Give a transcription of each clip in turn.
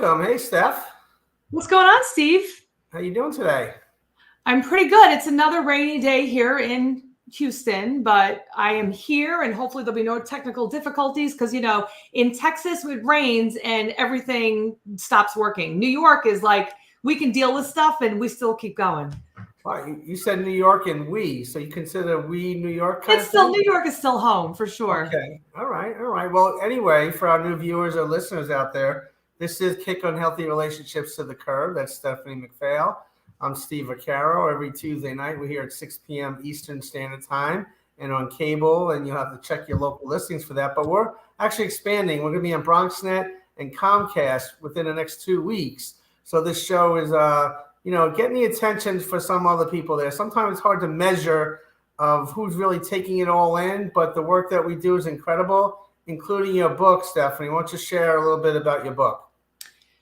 welcome. Hey, Steph. What's going on, Steve? How you doing today? I'm pretty good. It's another rainy day here in Houston, but I am here and hopefully there'll be no technical difficulties because, in Texas it rains and everything stops working. New York is like, we can deal with stuff and we still keep going. Wow, you said New York and so you consider New York kind It's of still, thing? New York is still home for sure. Okay. All right. Well, anyway, for our new viewers or listeners out there, this is Kick on Healthy Relationships to the Curb. That's Stephanie McPhail. I'm Steve Vaccaro. Every Tuesday night, we're here at 6 p.m. Eastern Standard Time and on cable, and you'll have to check your local listings for that. But we're actually expanding. We're going to be on BronxNet and Comcast within the next 2 weeks. So this show is, getting the attention for some other people there. Sometimes it's hard to measure of who's really taking it all in, but the work that we do is incredible, including your book, Stephanie. Why don't you share a little bit about your book?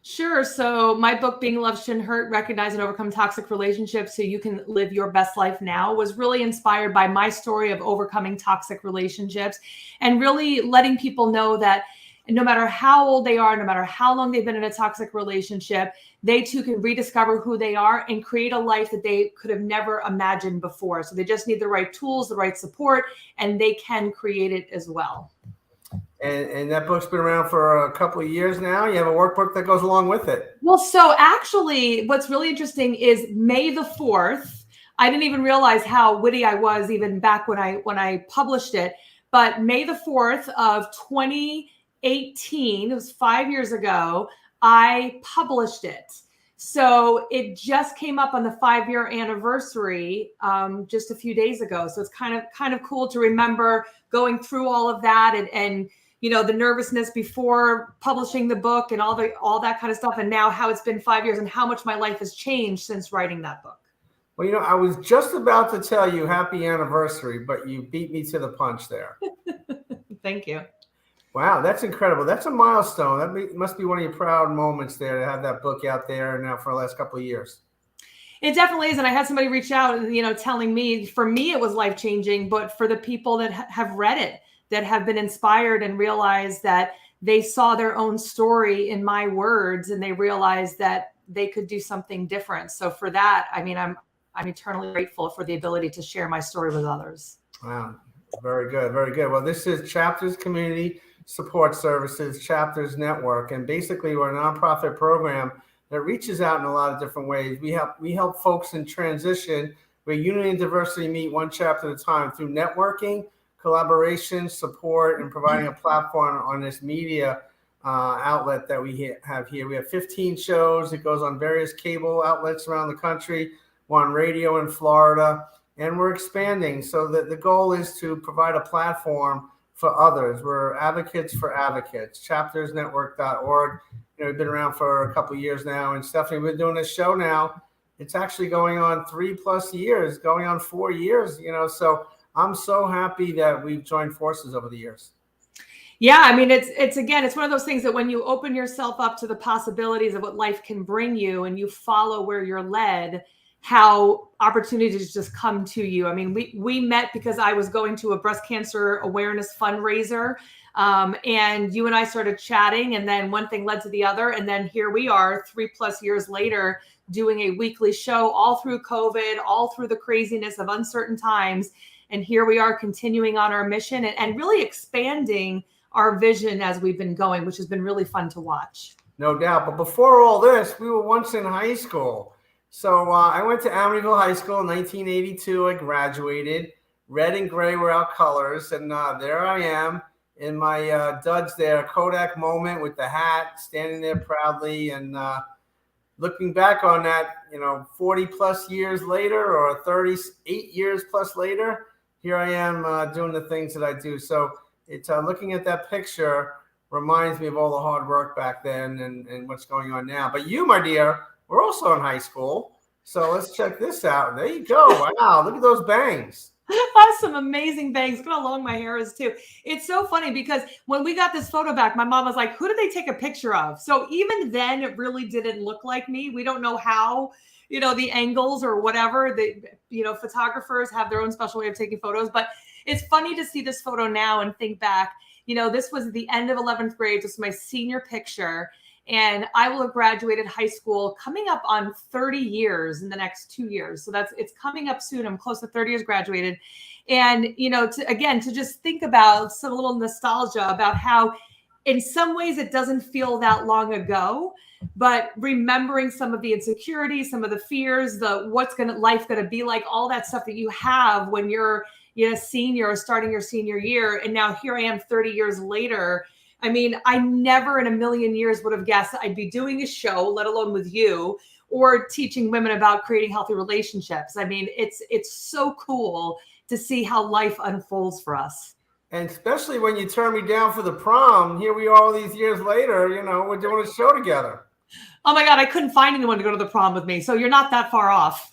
Sure. So my book, Being Love Shouldn't Hurt, Recognize and Overcome Toxic Relationships So You Can Live Your Best Life Now, was really inspired by my story of overcoming toxic relationships and really letting people know that no matter how old they are, no matter how long they've been in a toxic relationship, they too can rediscover who they are and create a life that they could have never imagined before. So they just need the right tools, the right support, and they can create it as well. And that book's been around for a couple of years now. You have a workbook that goes along with it. Well, so actually, what's really interesting is May the 4th. I didn't even realize how witty I was even back when I published it. But May the 4th of 2018, it was 5 years ago, I published it. So it just came up on the 5-year anniversary just a few days ago. So it's kind of cool to remember going through all of that and the nervousness before publishing the book and all that kind of stuff. And now how it's been 5 years and how much my life has changed since writing that book. Well, I was just about to tell you happy anniversary, but you beat me to the punch there. Thank you. Wow, that's incredible. That's a milestone. That must be one of your proud moments there to have that book out there now for the last couple of years. It definitely is. And I had somebody reach out and, telling me, for me, it was life-changing, but for the people that have read it, that have been inspired and realized that they saw their own story in my words and they realized that they could do something different. So for that, I'm eternally grateful for the ability to share my story with others. Wow. Very good. Very good. Well, this is Chapters Community Support Services, Chapters Network. And basically, we're a nonprofit program that reaches out in a lot of different ways. We help folks in transition where unity and diversity meet one chapter at a time through networking, collaboration, support, and providing a platform on this media outlet that we have here. We have 15 shows. It goes on various cable outlets around the country. We're on radio in Florida. And we're expanding. So the goal is to provide a platform for others. We're advocates for advocates, chaptersnetwork.org. We've been around for a couple of years now. And Stephanie, we've been doing this show now. It's actually going on 3+ years, going on 4 years, so I'm so happy that we've joined forces over the years. Yeah, it's one of those things that when you open yourself up to the possibilities of what life can bring you and you follow where you're led, how opportunities just come to you. We met because I was going to a breast cancer awareness fundraiser, and you and I started chatting, and then one thing led to the other, and then here we are 3+ years later doing a weekly show all through COVID, all through the craziness of uncertain times, and here we are continuing on our mission and really expanding our vision as we've been going, which has been really fun to watch. No doubt. But before all this, we were once in high school. So I went to Amityville High School in 1982. I graduated. Red and gray were our colors. And there I am in my duds there, Kodak moment with the hat, standing there proudly. And looking back on that, 40+ years later or 38 years plus later, here I am doing the things that I do. So it's looking at that picture reminds me of all the hard work back then and what's going on now. But you, my dear, we're also in high school. So let's check this out. There you go. Wow. Look at those bangs. I have some amazing bangs. Look how long my hair is too. It's so funny because when we got this photo back, my mom was like, who did they take a picture of? So even then it really didn't look like me. We don't know how, the angles or whatever. Photographers have their own special way of taking photos, but it's funny to see this photo now and think back, this was the end of 11th grade. This was my senior picture. And I will have graduated high school coming up on 30 years in the next 2 years. So it's coming up soon. I'm close to 30 years graduated. And, to just think about some little nostalgia about how in some ways it doesn't feel that long ago, but remembering some of the insecurities, some of the fears, what's life going to be like, all that stuff that you have when you're senior or starting your senior year. And now here I am 30 years later. I mean, I never in a million years would have guessed I'd be doing a show, let alone with you, or teaching women about creating healthy relationships. I mean, it's so cool to see how life unfolds for us. And especially when you turned me down for the prom, here we are all these years later, we're doing a show together. Oh my God, I couldn't find anyone to go to the prom with me. So you're not that far off.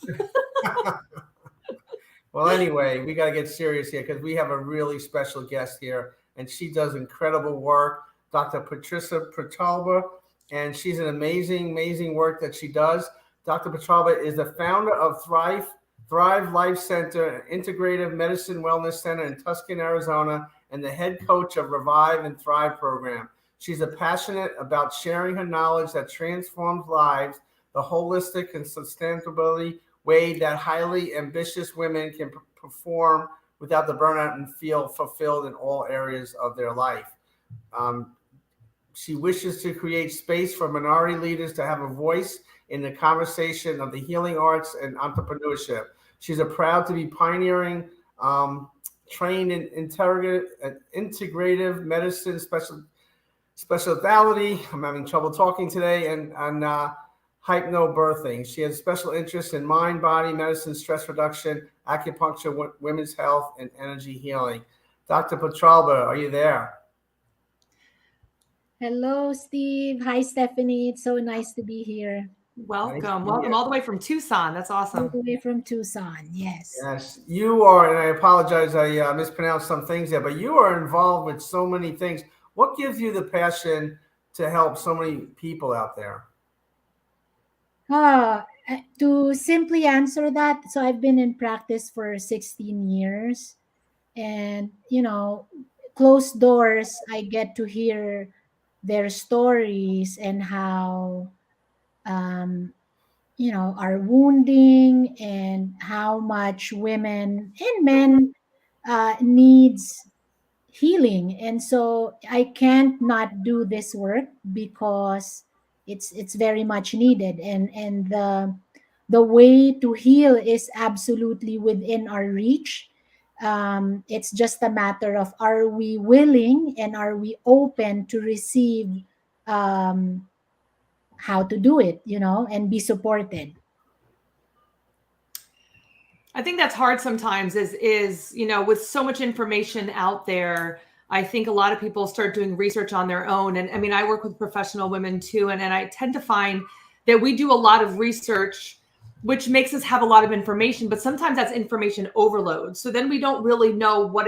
Well, anyway, we got to get serious here because we have a really special guest here, and she does incredible work, Dr. Patricia Petrabla, and she's an amazing work that she does. Dr. Petrabla is the founder of Thrive Life Center, an integrative medicine wellness center in Tucson, Arizona, and the head coach of Revive and Thrive program. She's passionate about sharing her knowledge that transforms lives, the holistic and sustainability way that highly ambitious women can perform without the burnout and feel fulfilled in all areas of their life. She wishes to create space for minority leaders to have a voice in the conversation of the healing arts and entrepreneurship. She's proud to be pioneering, trained in integrative medicine specialty. I'm having trouble talking today, and hypnobirthing. She has special interests in mind, body medicine, stress reduction, acupuncture, women's health, and energy healing. Dr. Petrabla, are you there? Hello, Steve. Hi, Stephanie. It's so nice to be here. Welcome all the way from Tucson. That's awesome. All the way from Tucson. Yes. Yes, you are, and I apologize, I mispronounced some things there, but you are involved with so many things. What gives you the passion to help so many people out there? To simply answer that, so I've been in practice for 16 years, and closed doors, I get to hear their stories and how are wounding, and how much women and men needs healing. And so I can't not do this work because it's very much needed, and the way to heal is absolutely within our reach. It's just a matter of, are we willing and are we open to receive how to do it, and be supported. I think that's hard sometimes is with so much information out there. I think a lot of people start doing research on their own. And I mean, I work with professional women too. And I tend to find that we do a lot of research, which makes us have a lot of information, but sometimes that's information overload. So then we don't really know what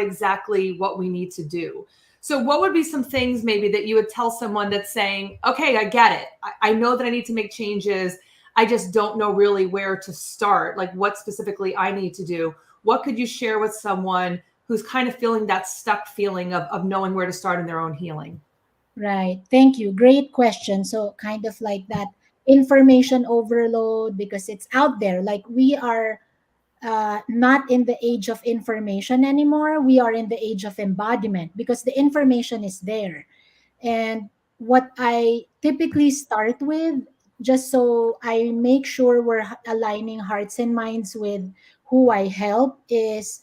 we need to do. So what would be some things maybe that you would tell someone that's saying, okay, I get it. I know that I need to make changes. I just don't know really where to start, like what specifically I need to do. What could you share with someone who's kind of feeling that stuck feeling of knowing where to start in their own healing? Right. Thank you. Great question. So kind of like that information overload, because it's out there. Like, we are not in the age of information anymore. We are in the age of embodiment, because the information is there. And what I typically start with, just so I make sure we're aligning hearts and minds with who I help, is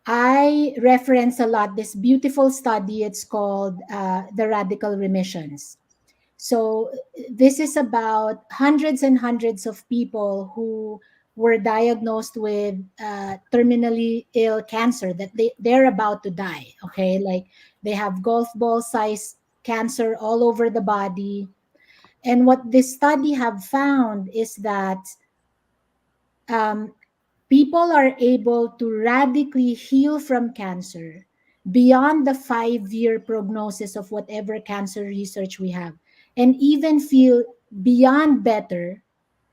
I reference a lot this beautiful study. It's called The Radical Remissions. So this is about hundreds and hundreds of people who were diagnosed with terminally ill cancer, that they're about to die. Okay, like they have golf ball size cancer all over the body. And what this study have found is that people are able to radically heal from cancer beyond the 5-year prognosis of whatever cancer research we have, and even feel beyond better,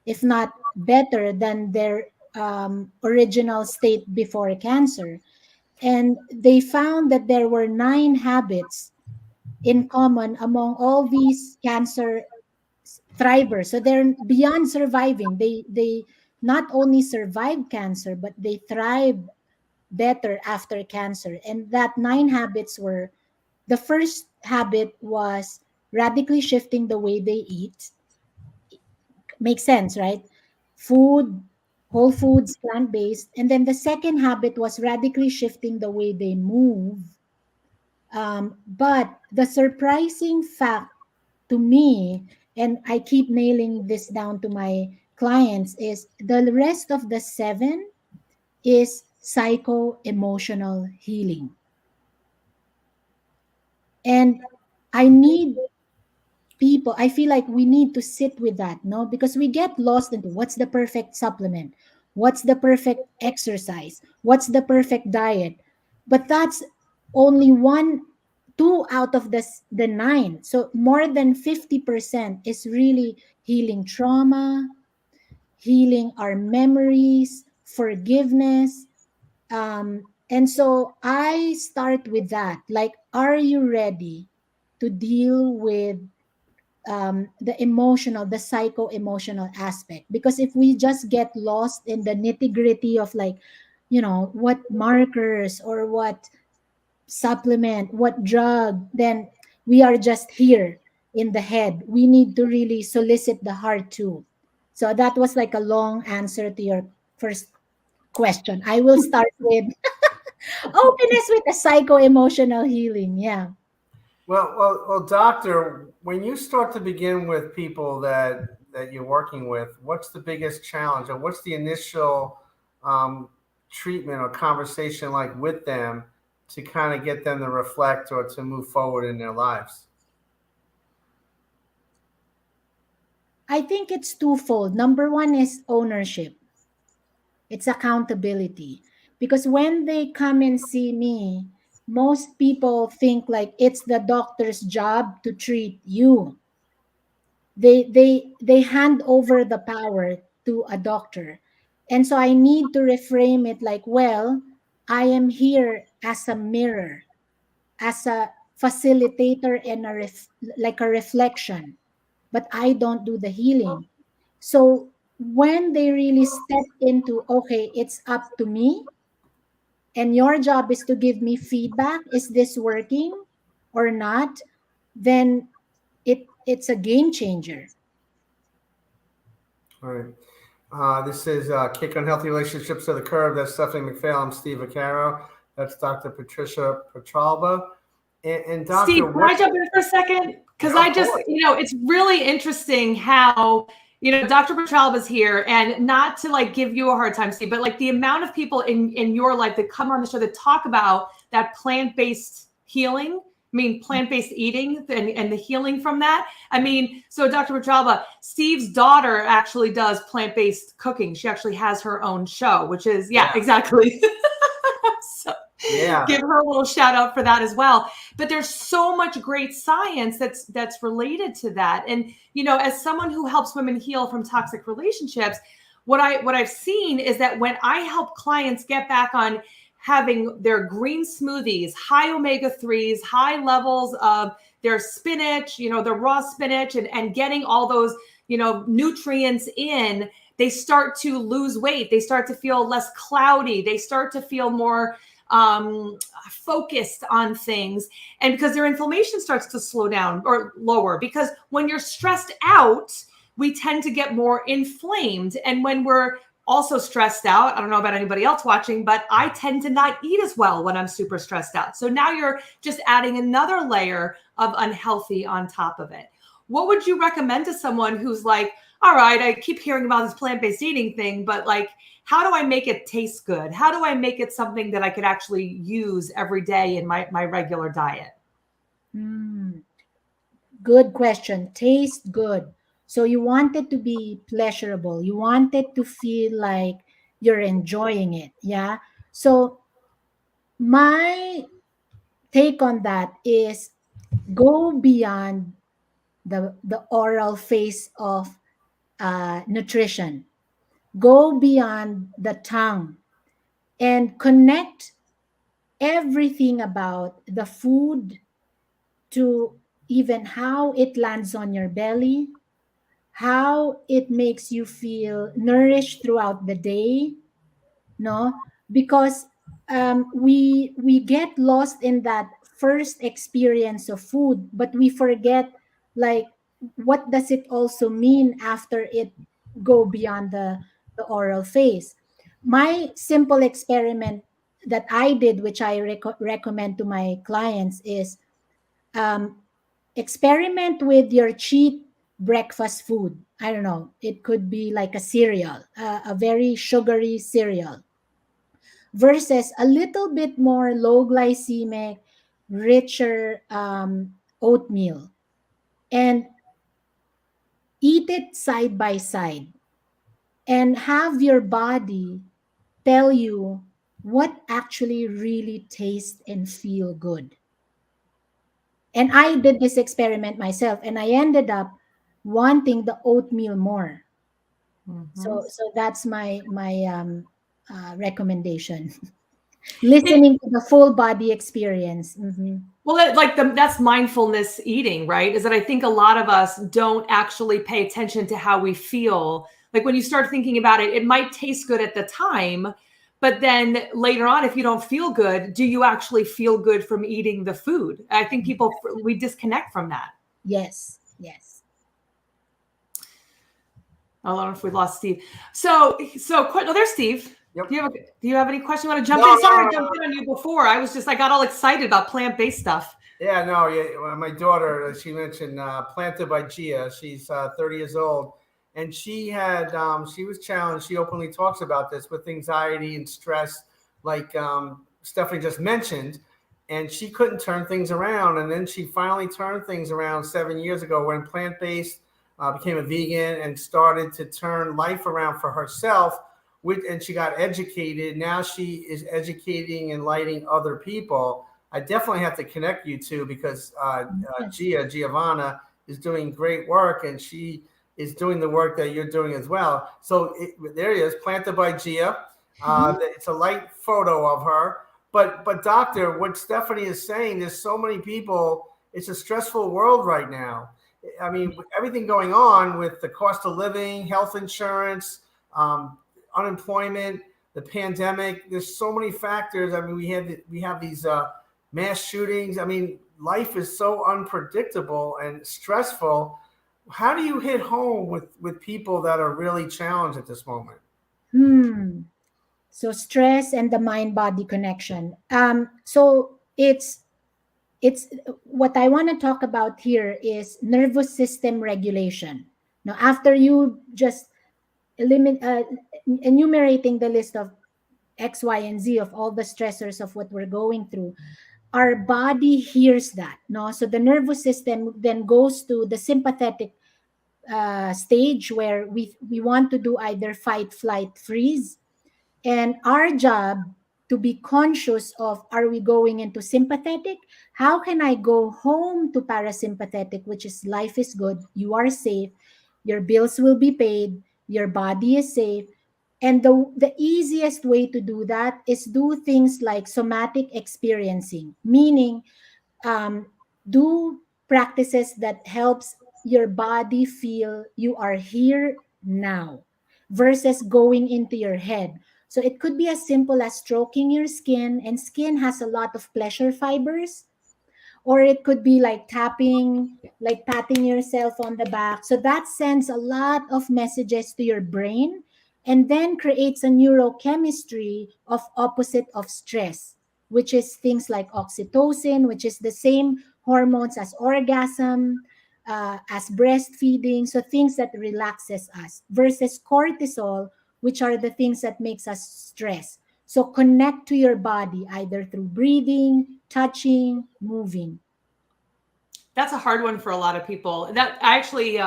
if not better than their original state before cancer. And they found that there were 9 habits in common among all these cancer thrivers. So they're beyond surviving. They not only survive cancer, but they thrive better after cancer. And that 9 habits were, the first habit was radically shifting the way they eat. Makes sense, right? Food, whole foods, plant based. And then the second habit was radically shifting the way they move. But the surprising fact to me, and I keep nailing this down to my clients, is the rest of the 7 is psycho emotional healing. And I need people, I feel like we need to sit with that, no? Because we get lost into what's the perfect supplement, what's the perfect exercise, what's the perfect diet. But that's only one, two out of the 9. So more than 50% is really healing trauma, healing our memories, forgiveness. And so I start with that. Like, are you ready to deal with the emotional, the psycho emotional aspect? Because if we just get lost in the nitty gritty of, like, what markers or what supplement, what drug, then we are just here in the head. We need to really solicit the heart too. So that was like a long answer to your first question. I will start with openness with the psycho emotional healing. Yeah. Well, doctor, when you start to begin with people that you're working with, what's the biggest challenge, or what's the initial um, treatment or conversation like with them to kind of get them to reflect or to move forward in their lives? I think it's twofold. Number one is ownership, it's accountability. Because when they come and see me, most people think like it's the doctor's job to treat you. They hand over the power to a doctor. And so I need to reframe it like, well, I am here as a mirror, as a facilitator, and like a reflection, but I don't do the healing. So when they really step into, okay, it's up to me, and your job is to give me feedback, is this working or not, then it's a game changer. All right. This is Kick on Healthy Relationships to the Curb. That's Stephanie McPhail. I'm Steve Vaccaro. That's Dr. Patricia Petralba. And Steve, Doctor, can I what? jump in for a second? Because Of I just, course. it's really interesting how, Dr. Petralba's here, and not to like give you a hard time, Steve, but like the amount of people in your life that come on the show that talk about that plant-based healing. I mean, plant-based eating and the healing from that. I mean, so Dr. Petralba, Steve's daughter actually does plant-based cooking. She actually has her own show, which is, yeah. Exactly. So Yeah. give her a little shout out for that as well. But there's so much great science that's related to that. And as someone who helps women heal from toxic relationships, what I've seen is that when I help clients get back on having their green smoothies, high omega-3s, high levels of their spinach, their raw spinach, and getting all those, nutrients in, they start to lose weight. They start to feel less cloudy. They start to feel more focused on things, and because their inflammation starts to slow down or lower, because when you're stressed out, we tend to get more inflamed. And when we're also stressed out, I don't know about anybody else watching, but I tend to not eat as well when I'm super stressed out. So now you're just adding another layer of unhealthy on top of it. What would you recommend to someone who's like, all right, I keep hearing about this plant-based eating thing, but like, how do I make it taste good? How do I make it something that I could actually use every day in my regular diet? Good question. Taste good. So you want it to be pleasurable. You want it to feel like you're enjoying it. Yeah. So my take on that is, go beyond the oral phase of nutrition. Go beyond the tongue and connect everything about the food to even how it lands on your belly, how it makes you feel nourished throughout the day, no? Because we get lost in that first experience of food, but we forget, like, what does it also mean after it go beyond the oral phase. My simple experiment that I did, which I recommend to my clients, is um, experiment with your cheat breakfast food. I don't know, it could be like a cereal, a very sugary cereal, versus a little bit more low glycemic, richer oatmeal, and eat it side by side and have your body tell you what actually really tastes and feel good. And I did this experiment myself, and I ended up wanting the oatmeal more. Mhm. So that's my recommendation. Listening to the full body experience. Mhm. Well, that's mindfulness eating, right? Is that I think a lot of us don't actually pay attention to how we feel. Like when you start thinking about it, it might taste good at the time, but then later on, if you don't feel good, do you actually feel good from eating the food? I think we disconnect from that. Yes, yes. I don't know if we lost Steve. No, there's Steve. Yep. Do you have any question? You want to jump No, in? Sorry, no, I jumped in on you before. I got all excited about plant-based stuff. Yeah, no, yeah. Well, my daughter, she mentioned Planted by Gia. She's 30 years old, and she was challenged. She openly talks about this with anxiety and stress, like Stephanie just mentioned, and she couldn't turn things around. And then she finally turned things around 7 years ago when plant-based became a vegan and started to turn life around for herself. And she got educated. Now she is educating and enlightening other people. I definitely have to connect you two because Yes. Giovanna is doing great work, and she is doing the work that you're doing as well. So there he is, Planted by Gia. Mhm. It's a light photo of her. But doctor, what Stephanie is saying, there's so many people. It's a stressful world right now. I mean, with everything going on with the cost of living, health insurance, unemployment, the pandemic. There's so many factors. I mean, we have these mass shootings. I mean, life is so unpredictable and stressful. How do you hit home with people that are really challenged at this moment? So stress and the mind body connection. So it's what I want to talk about here is nervous system regulation. Now, after you just enumerating the list of X, Y, and Z of all the stressors of what we're going through, our body hears that. No, so the nervous system then goes to the sympathetic stage where we want to do either fight, flight, freeze, and our job to be conscious of, are we going into sympathetic? How can I go home to parasympathetic, which is life is good, you are safe, your bills will be paid, your body is safe. And the easiest way to do that is do things like somatic experiencing, meaning um, do practices that helps your body feel you are here now versus going into your head. So it could be as simple as stroking your skin, and skin has a lot of pleasure fibers, or it could be like tapping, like patting yourself on the back. So that sends a lot of messages to your brain and then creates a neurochemistry of opposite of stress, which is things like oxytocin, which is the same hormones as orgasm, as breastfeeding. So things that relaxes us versus cortisol, which are the things that makes us stress. So connect to your body either through breathing, touching, moving. That's a hard one for a lot of people. That I actually,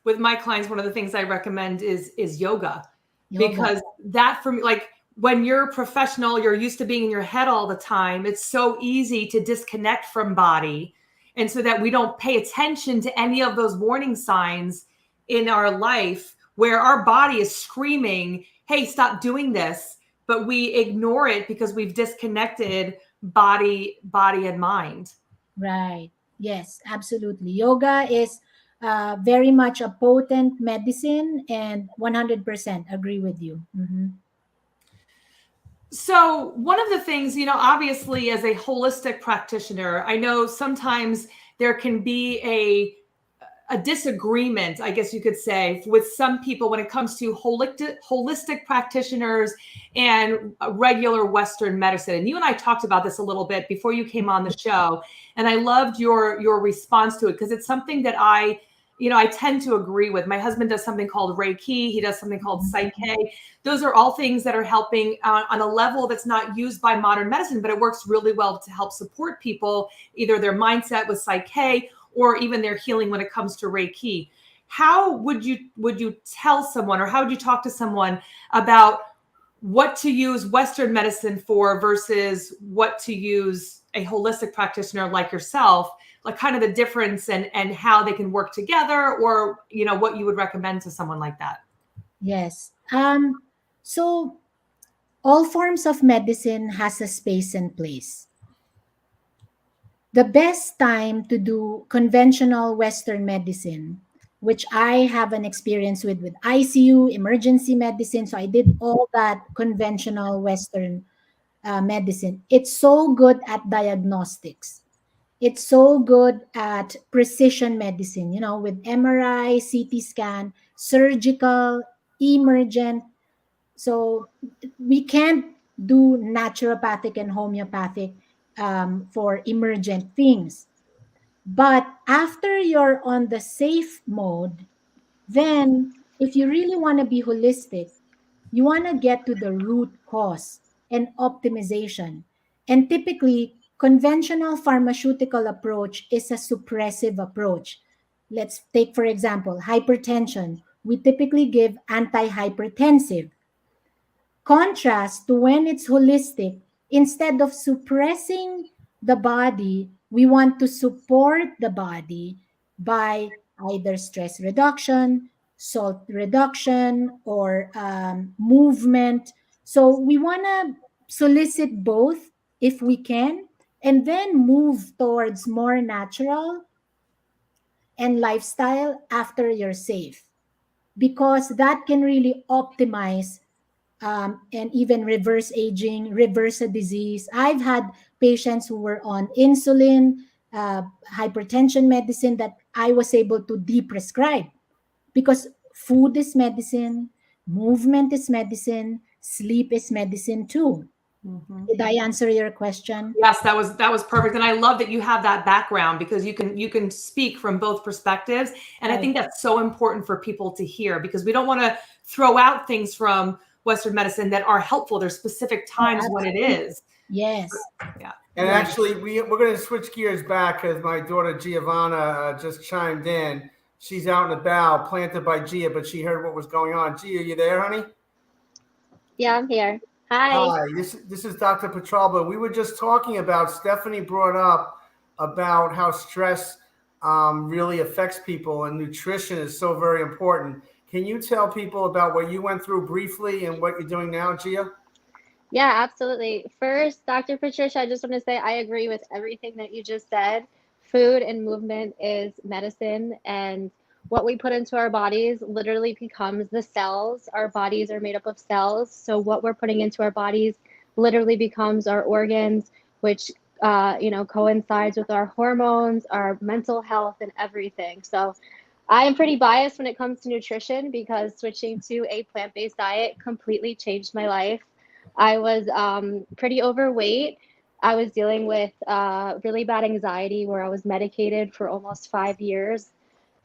with my clients, one of the things I recommend is yoga, Yoga. because that for me, like when you're professional, you're used to being in your head all the time. It's so easy to disconnect from body, and so that we don't pay attention to any of those warning signs in our life where our body is screaming, "Hey, stop doing this," but we ignore it because we've disconnected body and mind. Right. Yes, absolutely. Yoga is very much a potent medicine, and 100% agree with you. So, one of the things, obviously, as a holistic practitioner, I know sometimes there can be a disagreement, I guess you could say, with some people when it comes to holistic practitioners and regular Western medicine. And you and I talked about this a little bit before you came on the show, and I loved your response to it because it's something that I tend to agree with. My husband does something called Reiki. He does something called Psyche. Those are all things that are helping on a level that's not used by modern medicine, but it works really well to help support people, either their mindset with Psyche or even their healing when it comes to Reiki. How would you tell someone, or how would you talk to someone about what to use Western medicine for versus what to use a holistic practitioner like yourself, like kind of the difference and how they can work together, or what you would recommend to someone like that? Yes. So all forms of medicine has a space and place. The best time to do conventional Western medicine, which I have an experience with ICU, emergency medicine. So I did all that conventional Western medicine. It's so good at diagnostics. It's so good at precision medicine, with MRI, CT scan, surgical, emergent. So we can't do naturopathic and homeopathic for emergent things. But after you're on the safe mode, then if you really want to be holistic, you want to get to the root cause and optimization. And typically, conventional pharmaceutical approach is a suppressive approach. Let's take, for example, hypertension. We typically give antihypertensive. Contrast to when it's holistic, instead of suppressing the body, we want to support the body by either stress reduction, salt reduction, or movement. So we want to solicit both if we can, and then move towards more natural and lifestyle after you're safe, because that can really optimize and even reverse aging, reverse a disease. I've had patients who were on insulin, hypertension medicine that I was able to de-prescribe, because food is medicine, movement is medicine, sleep is medicine too. Mm-hmm. Did I answer your question? Yes, that was perfect. And I love that you have that background, because you can speak from both perspectives. And I think that's so important for people to hear, because we don't want to throw out things from Western medicine that are helpful. There's specific times when it is. Yes. Yeah. And Yes. actually, we're going to switch gears back because my daughter Giovanna just chimed in. She's out and about, planted by Gia, but she heard what was going on. Gia, you there, honey? Yeah, I'm here. Hi. Hi, this is Dr. Petrabla. We were just talking about, Stephanie brought up about how stress really affects people, and nutrition is so very important. Can you tell people about what you went through briefly and what you're doing now, Gia? Yeah, absolutely. First, Dr. Patricia, I just want to say I agree with everything that you just said. Food and movement is medicine, and what we put into our bodies literally becomes the cells. Our bodies are made up of cells, so what we're putting into our bodies literally becomes our organs, which coincides with our hormones, our mental health, and everything. So I am pretty biased when it comes to nutrition, because switching to a plant-based diet completely changed my life. I was pretty overweight. I was dealing with really bad anxiety where I was medicated for almost 5 years.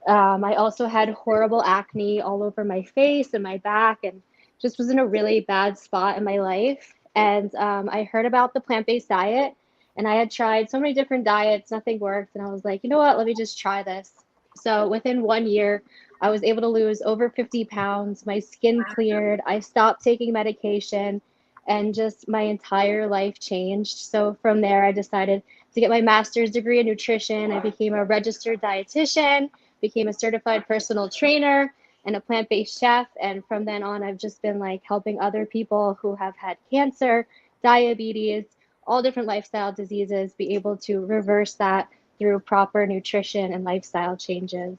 I also had horrible acne all over my face and my back, and just was in a really bad spot in my life. And I heard about the plant-based diet, and I had tried so many different diets, nothing worked. And I was like, you know what, let me just try this. So within 1 year, I was able to lose over 50 pounds. My skin cleared. I stopped taking medication, and just my entire life changed. So from there, I decided to get my master's degree in nutrition. I became a registered dietitian, became a certified personal trainer, and a plant-based chef. And from then on, I've just been like helping other people who have had cancer, diabetes, all different lifestyle diseases be able to reverse that through proper nutrition and lifestyle changes.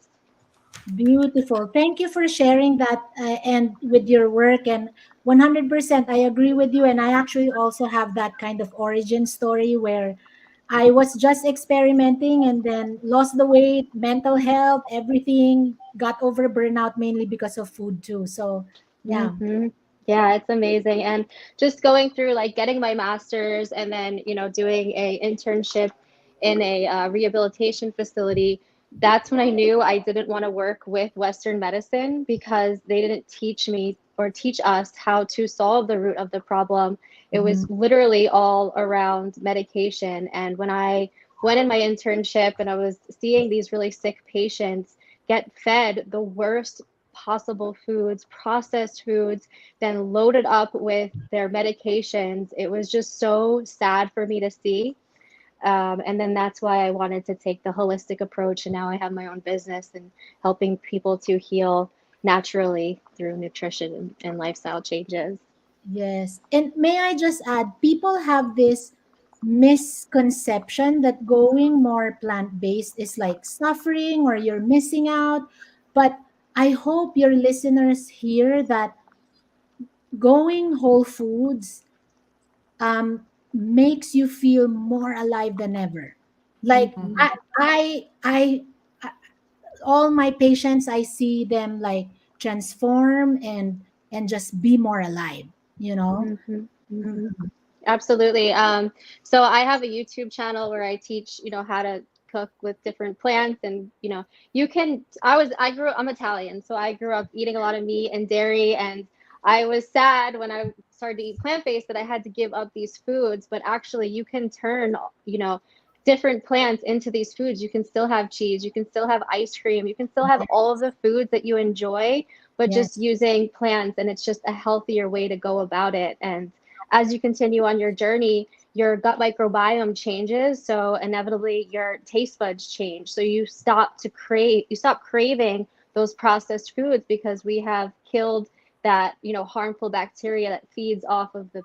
Beautiful. Thank you for sharing that and with your work. And 100%, I agree with you. And I actually also have that kind of origin story where I was just experimenting and then lost the weight, mental health, everything, got over burnout mainly because of food too. So, yeah. Hmm. Yeah, it's amazing. And just going through like getting my master's and then, doing a internship in a rehabilitation facility, that's when I knew I didn't want to work with Western medicine because they didn't teach me or teach us how to solve the root of the problem. It was literally all around medication. And when I went in my internship and I was seeing these really sick patients get fed the worst possible foods, processed foods, then loaded up with their medications. It was just so sad for me to see. And then that's why I wanted to take the holistic approach. And now I have my own business and helping people to heal naturally through nutrition and lifestyle changes. Yes. And may I just add, people have this misconception that going more plant based is like suffering or you're missing out. But I hope your listeners hear that going whole foods makes you feel more alive than ever. Like Mhm. I all my patients, I see them like transform and just be more alive, you know. Mm-hmm. Mm-hmm. Mhm. Absolutely. So I have a YouTube channel where I teach, how to cook with different plants and, I'm Italian, so I grew up eating a lot of meat and dairy, and I was sad when I started to eat plant-based that I had to give up these foods, but actually you can turn, different plants into these foods. You can still have cheese, you can still have ice cream, you can still have all of the foods that you enjoy, but Yes. just using plants, and it's just a healthier way to go about it. And as you continue on your journey, your gut microbiome changes. So inevitably your taste buds change. So you stop craving those processed foods because we have killed that, harmful bacteria that feeds off of the,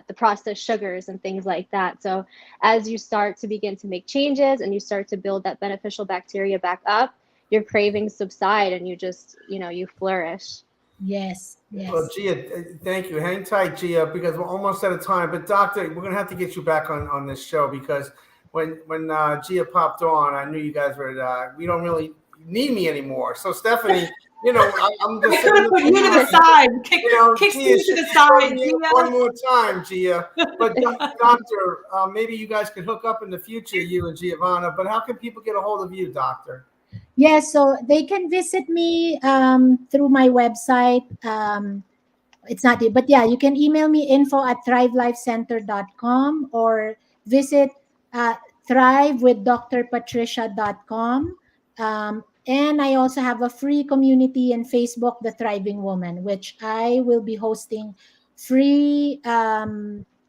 the processed sugars and things like that. So as you start to begin to make changes and you start to build that beneficial bacteria back up, your cravings subside and you just, you flourish. Yes. Well, Yes. Gia, thank you. Hang tight, Gia, because we're almost out of time. But doctor, we're gonna have to get you back on this show because when Gia popped on, I knew you guys were. We don't really need me anymore. So Stephanie, I'm I just could have saying. put you to the side, kicked Gia you to should the be side, on you Gia. one more time, Gia. But doctor, maybe you guys could hook up in the future, you and Giovanna. But how can people get a hold of you, doctor? Yes, so they can visit me through my website. It's not it, but yeah, you can email me info@thrivelifecenter.com or visit thrive with drpatricia.com. And I also have a free community in Facebook, The Thriving Woman, which I will be hosting free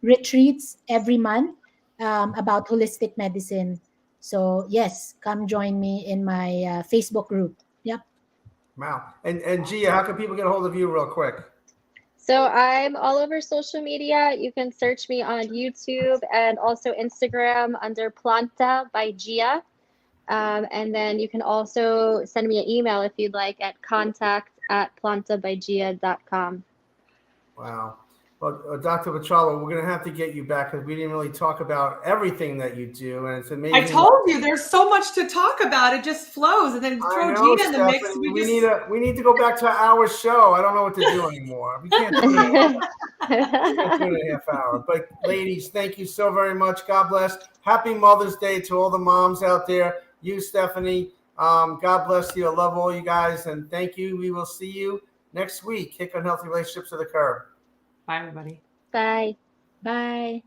retreats every month about holistic medicine. So, yes, come join me in my Facebook group. Yep. Wow. And Gia, how can people get a hold of you real quick? So I'm all over social media. You can search me on YouTube and also Instagram under Planta by Gia. And then you can also send me an email if you'd like at contact@plantabygia.com. Wow. Well, Dr. Petrabla, we're going to have to get you back because we didn't really talk about everything that you do, and it's amazing. I told you there's so much to talk about. It just flows, and then I throw know, Gia in the mix. Stephanie. We need to go back to our show. I don't know what to do anymore. We can't do it. We can't do it in a half hour. But ladies, thank you so very much. God bless. Happy Mother's Day to all the moms out there. You, Stephanie. God bless you. I love all you guys, and thank you. We will see you next week. Kick Unhealthy Relationships to the Curb. Bye, everybody. Bye. Bye.